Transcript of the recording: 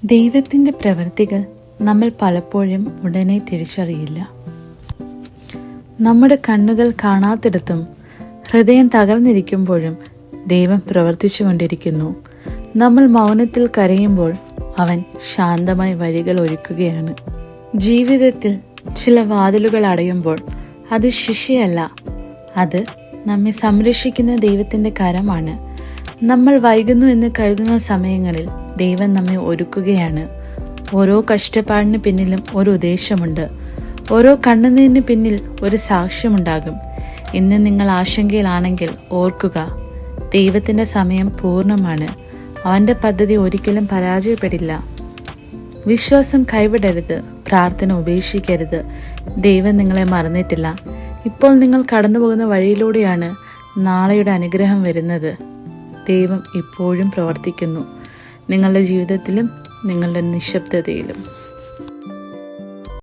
ദൈവത്തിൻ്റെ പ്രവൃത്തികൾ നമ്മൾ പലപ്പോഴും ഉടനെ തിരിച്ചറിയില്ല. നമ്മുടെ കണ്ണുകൾ കാണാത്തിടത്തും ഹൃദയം തകർന്നിരിക്കുമ്പോഴും ദൈവം പ്രവർത്തിച്ചു കൊണ്ടിരിക്കുന്നു. നമ്മൾ മൗനത്തിൽ കരയുമ്പോൾ അവൻ ശാന്തമായി വഴികൾ ഒരുക്കുകയാണ്. ജീവിതത്തിൽ ചില വാതിലുകൾ അടയുമ്പോൾ അത് ശിക്ഷയല്ല, അത് നമ്മെ സംരക്ഷിക്കുന്ന ദൈവത്തിൻ്റെ കരമാണ്. നമ്മൾ വൈകുന്നു എന്ന് കരുതുന്ന സമയങ്ങളിൽ ദൈവം നമ്മെ ഒരുക്കുകയാണ്. ഓരോ കഷ്ടപ്പാടിന് പിന്നിലും ഒരു ഉദ്ദേശമുണ്ട്. ഓരോ കണ്ണുനീരിന് പിന്നിൽ ഒരു സാക്ഷ്യമുണ്ടാകും. ഇന്ന് നിങ്ങൾ ആശങ്കയിലാണെങ്കിൽ ഓർക്കുക, ദൈവത്തിൻ്റെ സമയം പൂർണ്ണമാണ്. അവൻ്റെ പദ്ധതി ഒരിക്കലും പരാജയപ്പെടില്ല. വിശ്വാസം കൈവിടരുത്, പ്രാർത്ഥന ഉപേക്ഷിക്കരുത്. ദൈവം നിങ്ങളെ മറന്നിട്ടില്ല. ഇപ്പോൾ നിങ്ങൾ കടന്നു പോകുന്ന വഴിയിലൂടെയാണ് നാളെയുടെ അനുഗ്രഹം വരുന്നത്. ദൈവം ഇപ്പോഴും പ്രവർത്തിക്കുന്നു, നിങ്ങളുടെ ജീവിതത്തിലും നിങ്ങളുടെ നിശബ്ദതയിലും.